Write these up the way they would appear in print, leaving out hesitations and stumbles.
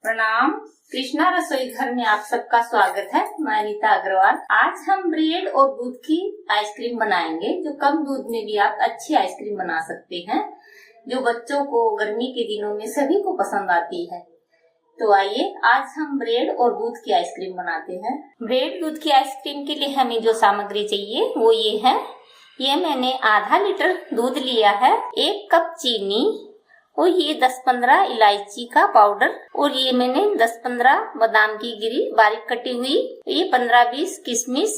प्रणाम। कृष्णा रसोई घर में आप सबका स्वागत है। मैं अनीता अग्रवाल। आज हम ब्रेड और दूध की आइसक्रीम बनाएंगे, जो कम दूध में भी आप अच्छी आइसक्रीम बना सकते हैं, जो बच्चों को गर्मी के दिनों में सभी को पसंद आती है। तो आइए आज हम ब्रेड और दूध की आइसक्रीम बनाते हैं। ब्रेड दूध की आइसक्रीम के लिए हमें जो सामग्री चाहिए वो ये है। ये मैंने आधा लीटर दूध लिया है, 1 कप चीनी और ये 10-15 इलायची का पाउडर और ये मैंने 10-15 बादाम की गिरी बारीक कटी हुई, ये 15-20 किशमिश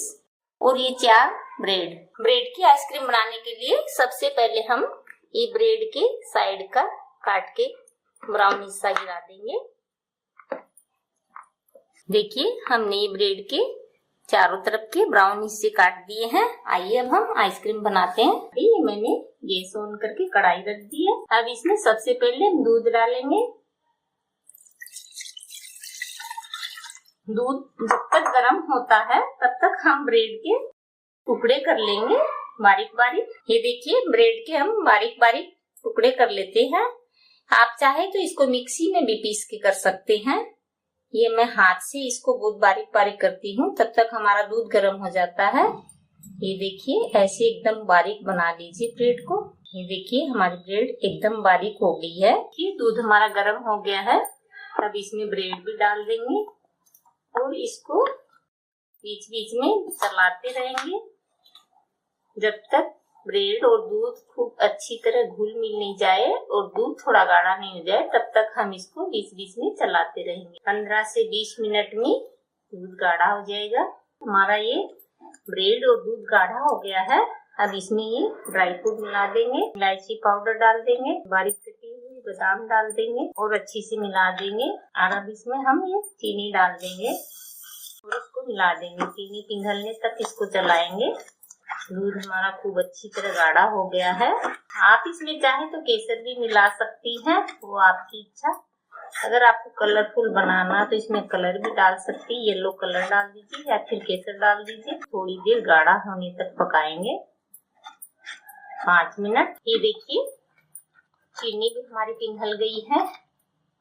और ये 4 ब्रेड। ब्रेड की आइसक्रीम बनाने के लिए सबसे पहले हम ये ब्रेड के साइड का काट के ब्राउन हिस्सा गिरा देंगे। देखिए हमने ये ब्रेड के चारों तरफ के ब्राउन हिस्से काट दिए हैं। आइए अब हम आइसक्रीम बनाते हैं। ये मैंने गैस ऑन करके कढ़ाई रख दी है। अब इसमें सबसे पहले दूध डालेंगे। दूध जब तक गर्म होता है तब तक हम ब्रेड के टुकड़े कर लेंगे बारीक बारीक। ये देखिए ब्रेड के हम बारीक बारीक टुकड़े कर लेते हैं। आप चाहे तो इसको मिक्सी में भी पीस के कर सकते हैं। ये मैं हाथ से इसको बहुत बारीक बारीक करती हूँ, तब तक हमारा दूध गर्म हो जाता है। ये देखिए ऐसे एकदम बारीक बना लीजिए ब्रेड को। ये देखिए हमारी ब्रेड एकदम बारीक हो गई है। ये दूध हमारा गर्म हो गया है। अब इसमें ब्रेड भी डाल देंगे और इसको बीच बीच में चलाते रहेंगे जब तक ब्रेड और दूध खूब अच्छी तरह घुल मिल नहीं जाए और दूध थोड़ा गाढ़ा नहीं हो जाए, तब तक हम इसको बीच बीच में चलाते रहेंगे। 15 से 20 मिनट में दूध गाढ़ा हो जाएगा। हमारा ये ब्रेड और दूध गाढ़ा हो गया है। अब इसमें ये ड्राई फ्रूट मिला देंगे, इलायची पाउडर डाल देंगे, बारीक कटी हुई बादाम डाल देंगे और अच्छी से मिला देंगे। और अब इसमें हम ये चीनी डाल देंगे और उसको मिला देंगे। चीनी पिघलने तक इसको चलाएंगे। दूध हमारा खूब अच्छी तरह गाढ़ा हो गया है। आप इसमें चाहे तो केसर भी मिला सकती हैं, वो आपकी इच्छा। अगर आपको कलरफुल बनाना तो इसमें कलर भी डाल सकती है, येलो कलर डाल दीजिए या फिर केसर डाल दीजिए। थोड़ी देर गाढ़ा होने तक पकाएंगे, 5 मिनट। ये देखिए चीनी भी हमारी पिघल गई है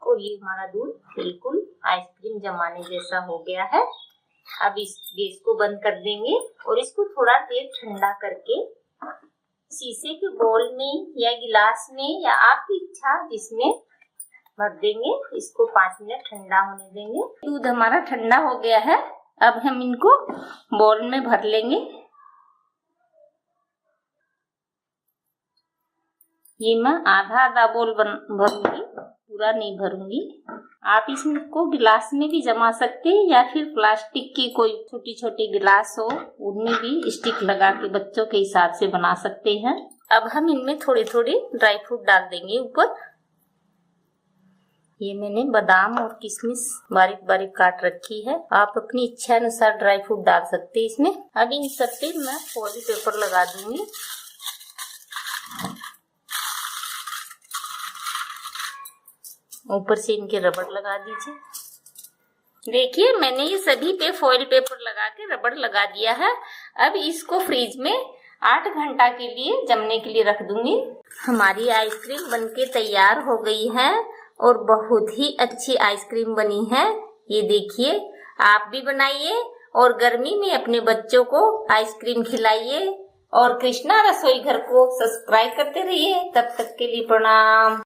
और ये हमारा दूध बिल्कुल आइसक्रीम जमाने जैसा हो गया है। अब इस गैस को बंद कर देंगे और इसको थोड़ा देर ठंडा करके शीशे के बोल में या गिलास में या आपकी इच्छा जिसमें भर देंगे। इसको 5 मिनट ठंडा होने देंगे। दूध हमारा ठंडा हो गया है। अब हम इनको बोल में भर लेंगे। ये मैं आधा बोल भरूंगी, पूरा नहीं भरूंगी। आप इसको गिलास में भी जमा सकते हैं या फिर प्लास्टिक की कोई छोटी छोटी गिलास हो उनमें भी स्टिक लगा के बच्चों के हिसाब से बना सकते हैं। अब हम इनमें थोड़ी थोड़ी ड्राई फ्रूट डाल देंगे ऊपर। ये मैंने बादाम और किशमिश बारीक बारीक काट रखी है। आप अपनी इच्छा अनुसार ड्राई फ्रूट डाल सकते हैं इसमें। अब इन सब पे मैं फॉइल पेपर लगा दूंगी। ऊपर से इनके रबड़ लगा दीजिए। देखिए मैंने ये सभी पे फॉइल पेपर लगा के रबड़ लगा दिया है। अब इसको फ्रीज में 8 घंटा के लिए जमने के लिए रख दूंगी। हमारी आइसक्रीम बनके तैयार हो गई है और बहुत ही अच्छी आइसक्रीम बनी है। ये देखिए आप भी बनाइए और गर्मी में अपने बच्चों को आइसक्रीम खिलाइए और कृष्णा रसोई घर को सब्सक्राइब करते रहिए। तब तक के लिए प्रणाम।